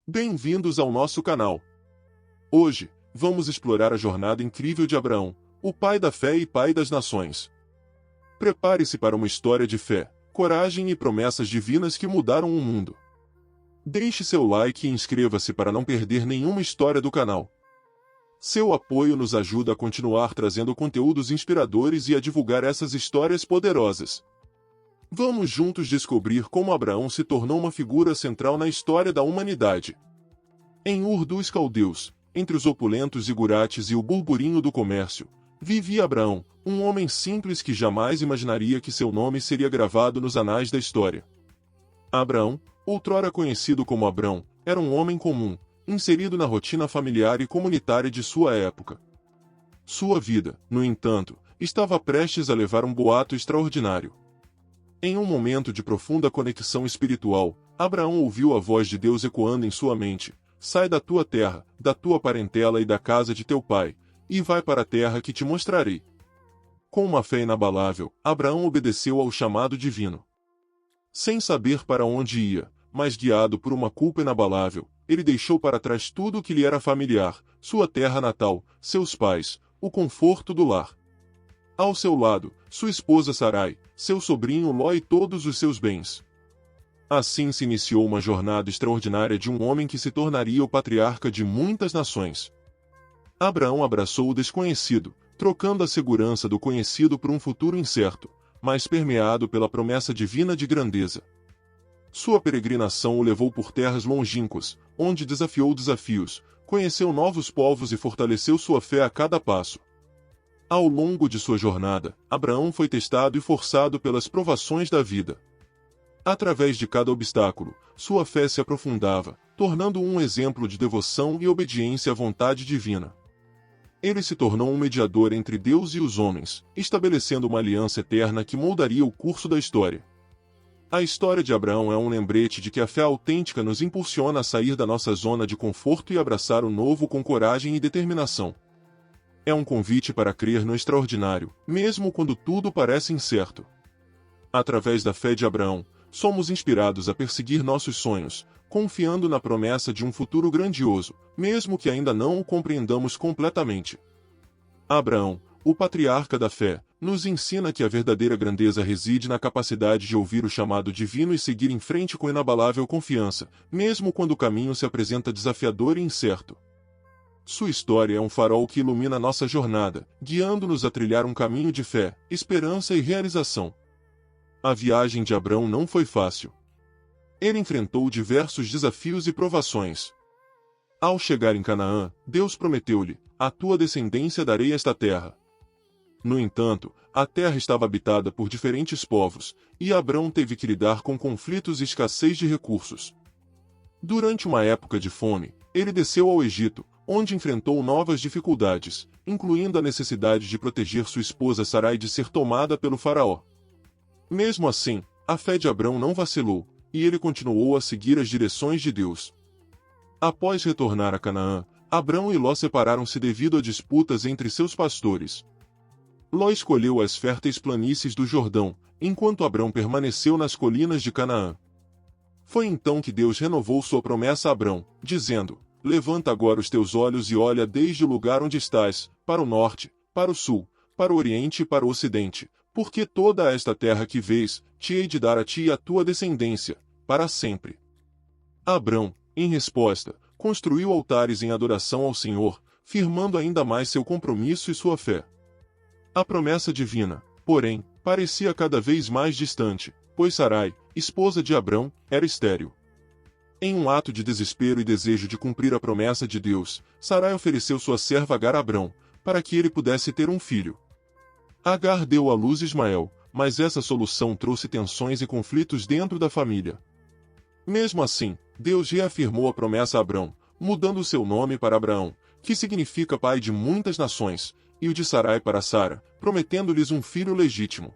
Bem-vindos ao nosso canal. Hoje, vamos explorar a jornada incrível de Abraão, o pai da fé e pai das nações. Prepare-se para uma história de fé, coragem e promessas divinas que mudaram o mundo. Deixe seu like e inscreva-se para não perder nenhuma história do canal. Seu apoio nos ajuda a continuar trazendo conteúdos inspiradores e a divulgar essas histórias poderosas. Vamos juntos descobrir como Abraão se tornou uma figura central na história da humanidade. Em Ur dos Caldeus, entre os opulentos zigurates e o burburinho do comércio, vivia Abraão, um homem simples que jamais imaginaria que seu nome seria gravado nos anais da história. Abraão, outrora conhecido como Abrão, era um homem comum, inserido na rotina familiar e comunitária de sua época. Sua vida, no entanto, estava prestes a levar um boato extraordinário. Em um momento de profunda conexão espiritual, Abraão ouviu a voz de Deus ecoando em sua mente: sai da tua terra, da tua parentela e da casa de teu pai, e vai para a terra que te mostrarei. Com uma fé inabalável, Abraão obedeceu ao chamado divino. Sem saber para onde ia, mas guiado por uma culpa inabalável, ele deixou para trás tudo o que lhe era familiar, sua terra natal, seus pais, o conforto do lar. Ao seu lado, sua esposa Sarai, seu sobrinho Ló e todos os seus bens. Assim se iniciou uma jornada extraordinária de um homem que se tornaria o patriarca de muitas nações. Abraão abraçou o desconhecido, trocando a segurança do conhecido por um futuro incerto, mas permeado pela promessa divina de grandeza. Sua peregrinação o levou por terras longínquas, onde desafiou desafios, conheceu novos povos e fortaleceu sua fé a cada passo. Ao longo de sua jornada, Abraão foi testado e forçado pelas provações da vida. Através de cada obstáculo, sua fé se aprofundava, tornando-o um exemplo de devoção e obediência à vontade divina. Ele se tornou um mediador entre Deus e os homens, estabelecendo uma aliança eterna que moldaria o curso da história. A história de Abraão é um lembrete de que a fé autêntica nos impulsiona a sair da nossa zona de conforto e abraçar o novo com coragem e determinação. É um convite para crer no extraordinário, mesmo quando tudo parece incerto. Através da fé de Abraão, somos inspirados a perseguir nossos sonhos, confiando na promessa de um futuro grandioso, mesmo que ainda não o compreendamos completamente. Abraão, o patriarca da fé, nos ensina que a verdadeira grandeza reside na capacidade de ouvir o chamado divino e seguir em frente com inabalável confiança, mesmo quando o caminho se apresenta desafiador e incerto. Sua história é um farol que ilumina nossa jornada, guiando-nos a trilhar um caminho de fé, esperança e realização. A viagem de Abraão não foi fácil. Ele enfrentou diversos desafios e provações. Ao chegar em Canaã, Deus prometeu-lhe: à tua descendência darei esta terra. No entanto, a terra estava habitada por diferentes povos, e Abraão teve que lidar com conflitos e escassez de recursos. Durante uma época de fome, ele desceu ao Egito, onde enfrentou novas dificuldades, incluindo a necessidade de proteger sua esposa Sarai de ser tomada pelo faraó. Mesmo assim, a fé de Abraão não vacilou, e ele continuou a seguir as direções de Deus. Após retornar a Canaã, Abraão e Ló separaram-se devido a disputas entre seus pastores. Ló escolheu as férteis planícies do Jordão, enquanto Abraão permaneceu nas colinas de Canaã. Foi então que Deus renovou sua promessa a Abraão, dizendo: levanta agora os teus olhos e olha desde o lugar onde estás, para o norte, para o sul, para o oriente e para o ocidente, porque toda esta terra que vês, te hei de dar a ti e à tua descendência, para sempre. Abrão, em resposta, construiu altares em adoração ao Senhor, firmando ainda mais seu compromisso e sua fé. A promessa divina, porém, parecia cada vez mais distante, pois Sarai, esposa de Abrão, era estéril. Em um ato de desespero e desejo de cumprir a promessa de Deus, Sarai ofereceu sua serva Agar a Abrão, para que ele pudesse ter um filho. Agar deu à luz Ismael, mas essa solução trouxe tensões e conflitos dentro da família. Mesmo assim, Deus reafirmou a promessa a Abrão, mudando seu nome para Abraão, que significa pai de muitas nações, e o de Sarai para Sara, prometendo-lhes um filho legítimo.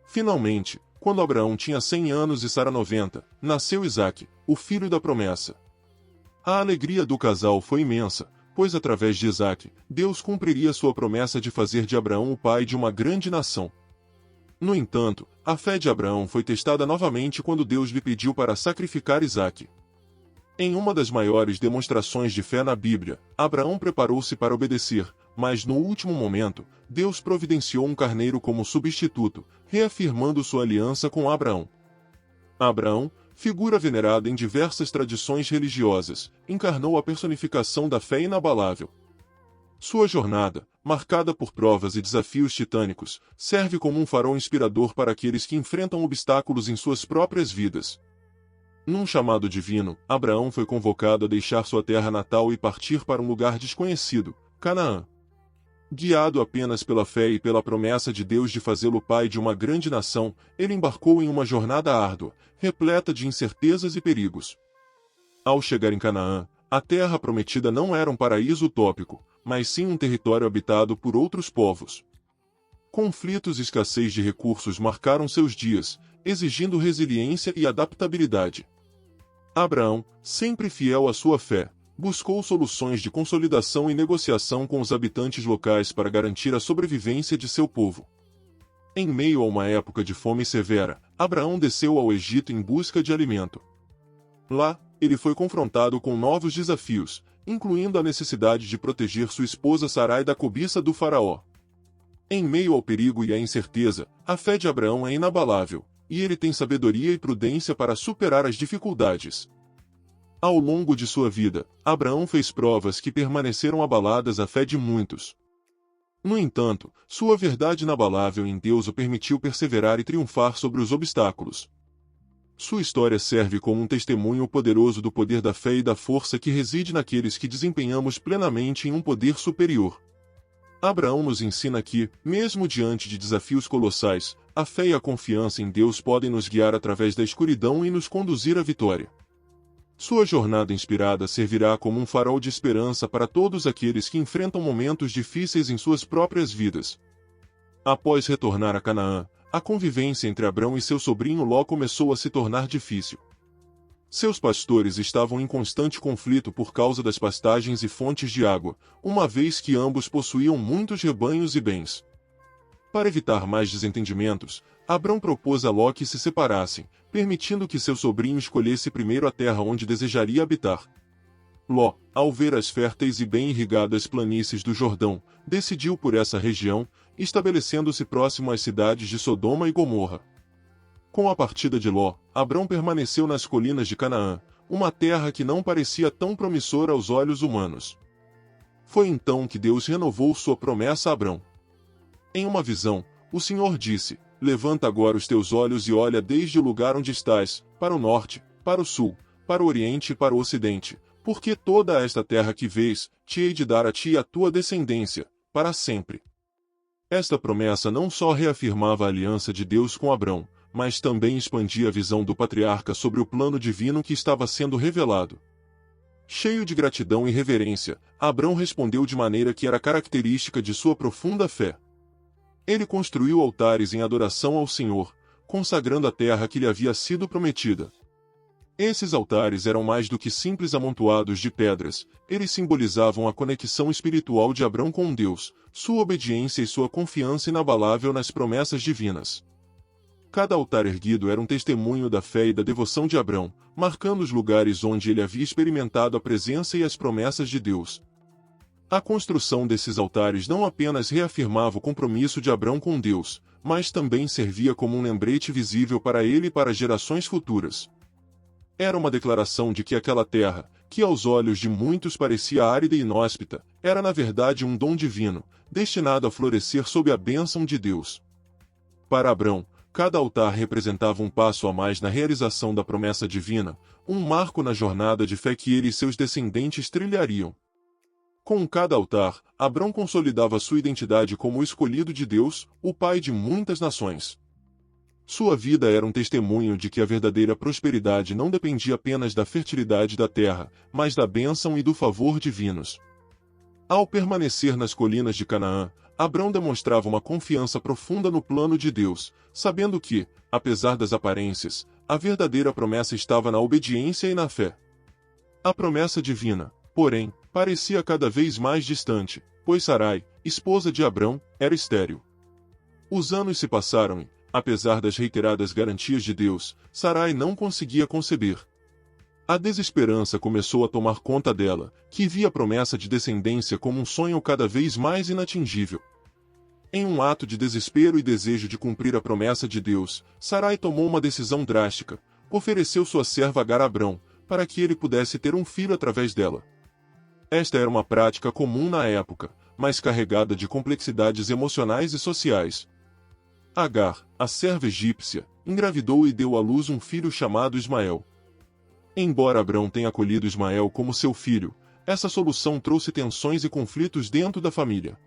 Finalmente, quando Abraão tinha 100 anos e Sara 90, nasceu Isaque, o filho da promessa. A alegria do casal foi imensa, pois através de Isaque, Deus cumpriria sua promessa de fazer de Abraão o pai de uma grande nação. No entanto, a fé de Abraão foi testada novamente quando Deus lhe pediu para sacrificar Isaque. Em uma das maiores demonstrações de fé na Bíblia, Abraão preparou-se para obedecer, mas no último momento, Deus providenciou um carneiro como substituto, reafirmando sua aliança com Abraão. Abraão, figura venerada em diversas tradições religiosas, encarnou a personificação da fé inabalável. Sua jornada, marcada por provas e desafios titânicos, serve como um farol inspirador para aqueles que enfrentam obstáculos em suas próprias vidas. Num chamado divino, Abraão foi convocado a deixar sua terra natal e partir para um lugar desconhecido, Canaã. Guiado apenas pela fé e pela promessa de Deus de fazê-lo pai de uma grande nação, ele embarcou em uma jornada árdua, repleta de incertezas e perigos. Ao chegar em Canaã, a terra prometida não era um paraíso utópico, mas sim um território habitado por outros povos. Conflitos e escassez de recursos marcaram seus dias, exigindo resiliência e adaptabilidade. Abraão, sempre fiel à sua fé, buscou soluções de consolidação e negociação com os habitantes locais para garantir a sobrevivência de seu povo. Em meio a uma época de fome severa, Abraão desceu ao Egito em busca de alimento. Lá, ele foi confrontado com novos desafios, incluindo a necessidade de proteger sua esposa Sarai da cobiça do faraó. Em meio ao perigo e à incerteza, a fé de Abraão é inabalável, e ele tem sabedoria e prudência para superar as dificuldades. Ao longo de sua vida, Abraão fez provas que permaneceram abaladas a fé de muitos. No entanto, sua verdade inabalável em Deus o permitiu perseverar e triunfar sobre os obstáculos. Sua história serve como um testemunho poderoso do poder da fé e da força que reside naqueles que desempenhamos plenamente em um poder superior. Abraão nos ensina que, mesmo diante de desafios colossais, a fé e a confiança em Deus podem nos guiar através da escuridão e nos conduzir à vitória. Sua jornada inspirada servirá como um farol de esperança para todos aqueles que enfrentam momentos difíceis em suas próprias vidas. Após retornar a Canaã, a convivência entre Abrão e seu sobrinho Ló começou a se tornar difícil. Seus pastores estavam em constante conflito por causa das pastagens e fontes de água, uma vez que ambos possuíam muitos rebanhos e bens. Para evitar mais desentendimentos, Abrão propôs a Ló que se separassem, permitindo que seu sobrinho escolhesse primeiro a terra onde desejaria habitar. Ló, ao ver as férteis e bem irrigadas planícies do Jordão, decidiu por essa região, estabelecendo-se próximo às cidades de Sodoma e Gomorra. Com a partida de Ló, Abrão permaneceu nas colinas de Canaã, uma terra que não parecia tão promissora aos olhos humanos. Foi então que Deus renovou sua promessa a Abrão. Em uma visão, o Senhor disse: "Levanta agora os teus olhos e olha desde o lugar onde estás, para o norte, para o sul, para o oriente e para o ocidente, porque toda esta terra que vês, te hei de dar a ti e à tua descendência, para sempre." Esta promessa não só reafirmava a aliança de Deus com Abrão, mas também expandia a visão do patriarca sobre o plano divino que estava sendo revelado. Cheio de gratidão e reverência, Abrão respondeu de maneira que era característica de sua profunda fé. Ele construiu altares em adoração ao Senhor, consagrando a terra que lhe havia sido prometida. Esses altares eram mais do que simples amontoados de pedras, eles simbolizavam a conexão espiritual de Abrão com Deus, sua obediência e sua confiança inabalável nas promessas divinas. Cada altar erguido era um testemunho da fé e da devoção de Abrão, marcando os lugares onde ele havia experimentado a presença e as promessas de Deus. A construção desses altares não apenas reafirmava o compromisso de Abrão com Deus, mas também servia como um lembrete visível para ele e para gerações futuras. Era uma declaração de que aquela terra, que aos olhos de muitos parecia árida e inóspita, era na verdade um dom divino, destinado a florescer sob a bênção de Deus. Para Abrão, cada altar representava um passo a mais na realização da promessa divina, um marco na jornada de fé que ele e seus descendentes trilhariam. Com cada altar, Abrão consolidava sua identidade como o escolhido de Deus, o pai de muitas nações. Sua vida era um testemunho de que a verdadeira prosperidade não dependia apenas da fertilidade da terra, mas da bênção e do favor divinos. Ao permanecer nas colinas de Canaã, Abrão demonstrava uma confiança profunda no plano de Deus, sabendo que, apesar das aparências, a verdadeira promessa estava na obediência e na fé. A promessa divina, porém, parecia cada vez mais distante, pois Sarai, esposa de Abrão, era estéril. Os anos se passaram e, apesar das reiteradas garantias de Deus, Sarai não conseguia conceber. A desesperança começou a tomar conta dela, que via a promessa de descendência como um sonho cada vez mais inatingível. Em um ato de desespero e desejo de cumprir a promessa de Deus, Sarai tomou uma decisão drástica: ofereceu sua serva Agar a Abrão, para que ele pudesse ter um filho através dela. Esta era uma prática comum na época, mas carregada de complexidades emocionais e sociais. Agar, a serva egípcia, engravidou e deu à luz um filho chamado Ismael. Embora Abrão tenha acolhido Ismael como seu filho, essa solução trouxe tensões e conflitos dentro da família.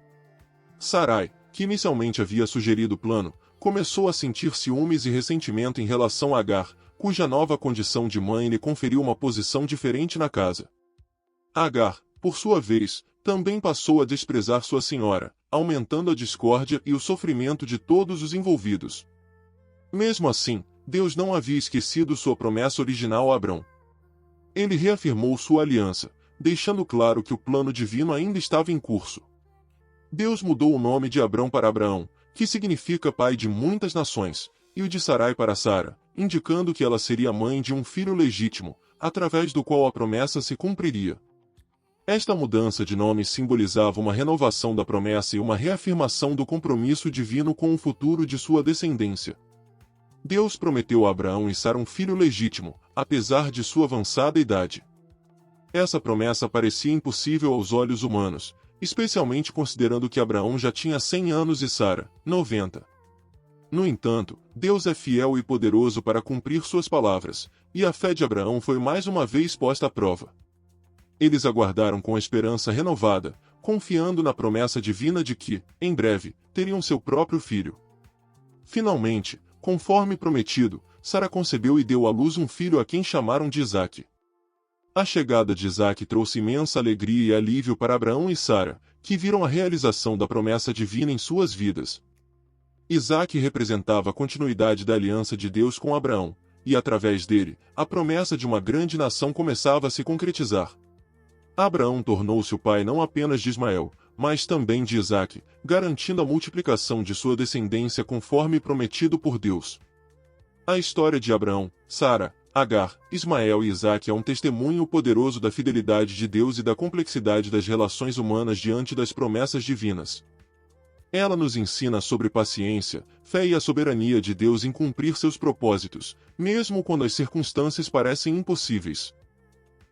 Sarai, que inicialmente havia sugerido o plano, começou a sentir ciúmes e ressentimento em relação a Agar, cuja nova condição de mãe lhe conferiu uma posição diferente na casa. Agar, por sua vez, também passou a desprezar sua senhora, aumentando a discórdia e o sofrimento de todos os envolvidos. Mesmo assim, Deus não havia esquecido sua promessa original a Abrão. Ele reafirmou sua aliança, deixando claro que o plano divino ainda estava em curso. Deus mudou o nome de Abrão para Abraão, que significa pai de muitas nações, e o de Sarai para Sara, indicando que ela seria mãe de um filho legítimo, através do qual a promessa se cumpriria. Esta mudança de nome simbolizava uma renovação da promessa e uma reafirmação do compromisso divino com o futuro de sua descendência. Deus prometeu a Abraão e Sara um filho legítimo, apesar de sua avançada idade. Essa promessa parecia impossível aos olhos humanos, especialmente considerando que Abraão já tinha 100 anos e Sara, 90. No entanto, Deus é fiel e poderoso para cumprir suas palavras, e a fé de Abraão foi mais uma vez posta à prova. Eles aguardaram com a esperança renovada, confiando na promessa divina de que, em breve, teriam seu próprio filho. Finalmente, conforme prometido, Sara concebeu e deu à luz um filho a quem chamaram de Isaque. A chegada de Isaque trouxe imensa alegria e alívio para Abraão e Sara, que viram a realização da promessa divina em suas vidas. Isaque representava a continuidade da aliança de Deus com Abraão, e através dele, a promessa de uma grande nação começava a se concretizar. Abraão tornou-se o pai não apenas de Ismael, mas também de Isaque, garantindo a multiplicação de sua descendência conforme prometido por Deus. A história de Abraão, Sara, Agar, Ismael e Isaque é um testemunho poderoso da fidelidade de Deus e da complexidade das relações humanas diante das promessas divinas. Ela nos ensina sobre paciência, fé e a soberania de Deus em cumprir seus propósitos, mesmo quando as circunstâncias parecem impossíveis.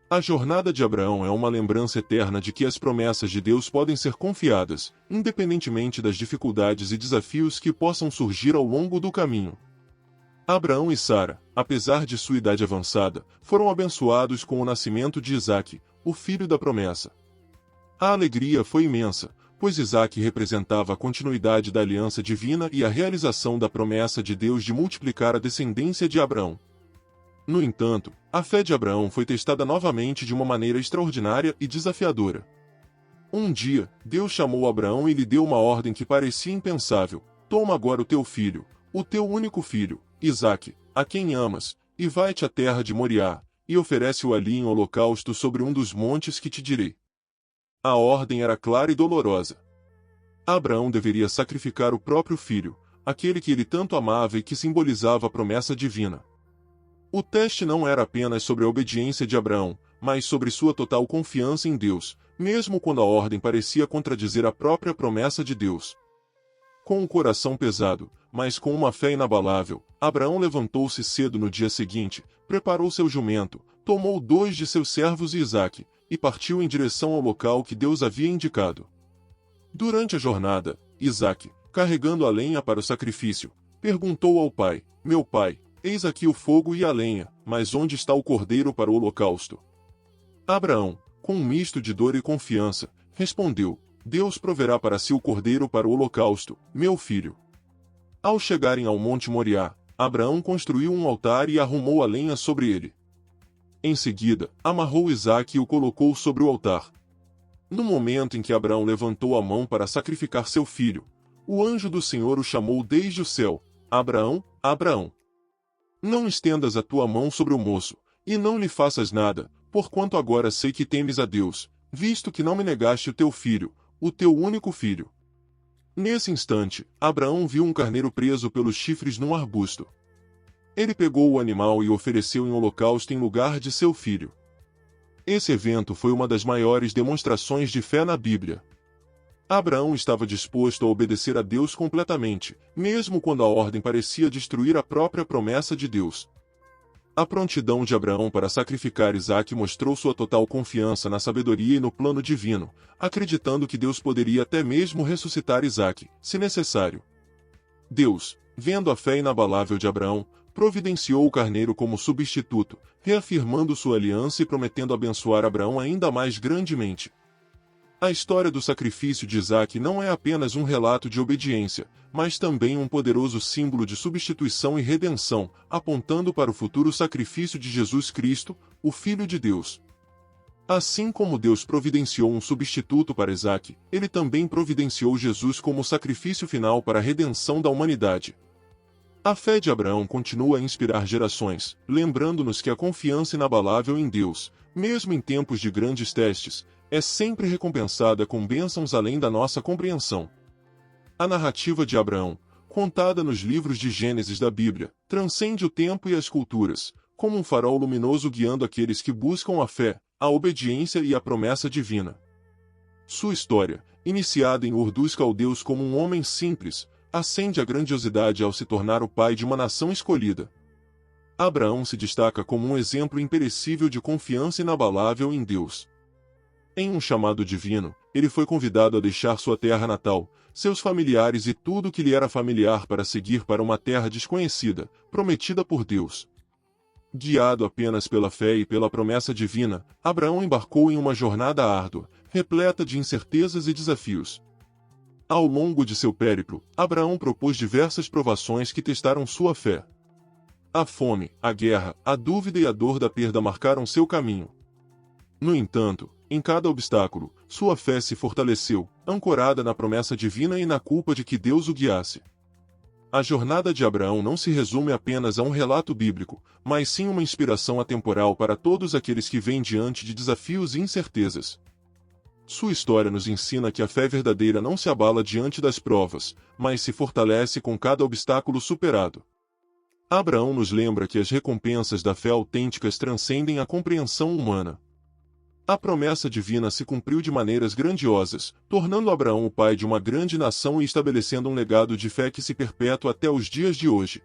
A jornada de Abraão é uma lembrança eterna de que as promessas de Deus podem ser confiadas, independentemente das dificuldades e desafios que possam surgir ao longo do caminho. Abraão e Sara, apesar de sua idade avançada, foram abençoados com o nascimento de Isaque, o filho da promessa. A alegria foi imensa, pois Isaque representava a continuidade da aliança divina e a realização da promessa de Deus de multiplicar a descendência de Abraão. No entanto, a fé de Abraão foi testada novamente de uma maneira extraordinária e desafiadora. Um dia, Deus chamou Abraão e lhe deu uma ordem que parecia impensável: toma agora o teu filho, o teu único filho, Isaque, a quem amas, e vai-te à terra de Moriá, e oferece-o ali em holocausto sobre um dos montes que te direi. A ordem era clara e dolorosa. Abraão deveria sacrificar o próprio filho, aquele que ele tanto amava e que simbolizava a promessa divina. O teste não era apenas sobre a obediência de Abraão, mas sobre sua total confiança em Deus, mesmo quando a ordem parecia contradizer a própria promessa de Deus. Com um coração pesado, mas com uma fé inabalável, Abraão levantou-se cedo no dia seguinte, preparou seu jumento, tomou 2 de seus servos e Isaque, e partiu em direção ao local que Deus havia indicado. Durante a jornada, Isaque, carregando a lenha para o sacrifício, perguntou ao pai: meu pai, eis aqui o fogo e a lenha, mas onde está o cordeiro para o holocausto? Abraão, com um misto de dor e confiança, respondeu: Deus proverá para si o cordeiro para o holocausto, meu filho. Ao chegarem ao Monte Moriá, Abraão construiu um altar e arrumou a lenha sobre ele. Em seguida, amarrou Isaque e o colocou sobre o altar. No momento em que Abraão levantou a mão para sacrificar seu filho, o anjo do Senhor o chamou desde o céu: Abraão, Abraão. Não estendas a tua mão sobre o moço, e não lhe faças nada, porquanto agora sei que temes a Deus, visto que não me negaste o teu filho, o teu único filho. Nesse instante, Abraão viu um carneiro preso pelos chifres num arbusto. Ele pegou o animal e ofereceu em holocausto em lugar de seu filho. Esse evento foi uma das maiores demonstrações de fé na Bíblia. Abraão estava disposto a obedecer a Deus completamente, mesmo quando a ordem parecia destruir a própria promessa de Deus. A prontidão de Abraão para sacrificar Isaque mostrou sua total confiança na sabedoria e no plano divino, acreditando que Deus poderia até mesmo ressuscitar Isaque, se necessário. Deus, vendo a fé inabalável de Abraão, providenciou o carneiro como substituto, reafirmando sua aliança e prometendo abençoar Abraão ainda mais grandemente. A história do sacrifício de Isaque não é apenas um relato de obediência, mas também um poderoso símbolo de substituição e redenção, apontando para o futuro sacrifício de Jesus Cristo, o Filho de Deus. Assim como Deus providenciou um substituto para Isaque, ele também providenciou Jesus como sacrifício final para a redenção da humanidade. A fé de Abraão continua a inspirar gerações, lembrando-nos que a confiança inabalável em Deus, mesmo em tempos de grandes testes, é sempre recompensada com bênçãos além da nossa compreensão. A narrativa de Abraão, contada nos livros de Gênesis da Bíblia, transcende o tempo e as culturas, como um farol luminoso guiando aqueles que buscam a fé, a obediência e a promessa divina. Sua história, iniciada em Ur dos Caldeus como um homem simples, ascende à grandiosidade ao se tornar o pai de uma nação escolhida. Abraão se destaca como um exemplo imperecível de confiança inabalável em Deus. Em um chamado divino, ele foi convidado a deixar sua terra natal, seus familiares e tudo o que lhe era familiar para seguir para uma terra desconhecida, prometida por Deus. Guiado apenas pela fé e pela promessa divina, Abraão embarcou em uma jornada árdua, repleta de incertezas e desafios. Ao longo de seu périplo, Abraão propôs diversas provações que testaram sua fé. A fome, a guerra, a dúvida e a dor da perda marcaram seu caminho. No entanto, em cada obstáculo, sua fé se fortaleceu, ancorada na promessa divina e na culpa de que Deus o guiasse. A jornada de Abraão não se resume apenas a um relato bíblico, mas sim uma inspiração atemporal para todos aqueles que vêm diante de desafios e incertezas. Sua história nos ensina que a fé verdadeira não se abala diante das provas, mas se fortalece com cada obstáculo superado. Abraão nos lembra que as recompensas da fé autênticas transcendem a compreensão humana. A promessa divina se cumpriu de maneiras grandiosas, tornando Abraão o pai de uma grande nação e estabelecendo um legado de fé que se perpetua até os dias de hoje.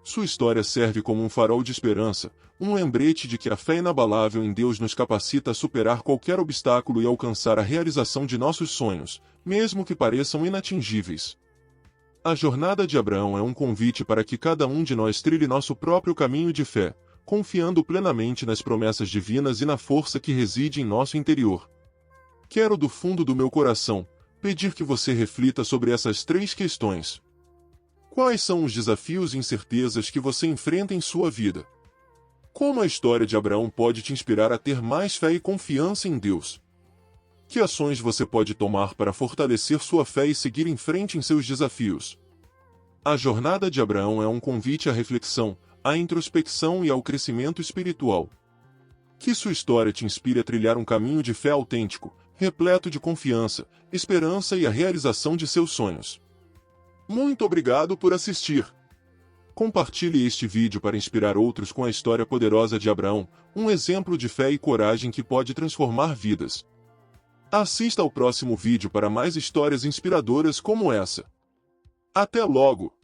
Sua história serve como um farol de esperança, um lembrete de que a fé inabalável em Deus nos capacita a superar qualquer obstáculo e alcançar a realização de nossos sonhos, mesmo que pareçam inatingíveis. A jornada de Abraão é um convite para que cada um de nós trilhe nosso próprio caminho de fé, confiando plenamente nas promessas divinas e na força que reside em nosso interior. Quero do fundo do meu coração pedir que você reflita sobre essas 3 questões. Quais são os desafios e incertezas que você enfrenta em sua vida? Como a história de Abraão pode te inspirar a ter mais fé e confiança em Deus? Que ações você pode tomar para fortalecer sua fé e seguir em frente em seus desafios? A jornada de Abraão é um convite à reflexão, à introspecção e ao crescimento espiritual. Que sua história te inspire a trilhar um caminho de fé autêntico, repleto de confiança, esperança e a realização de seus sonhos. Muito obrigado por assistir. Compartilhe este vídeo para inspirar outros com a história poderosa de Abraão, um exemplo de fé e coragem que pode transformar vidas. Assista ao próximo vídeo para mais histórias inspiradoras como essa. Até logo!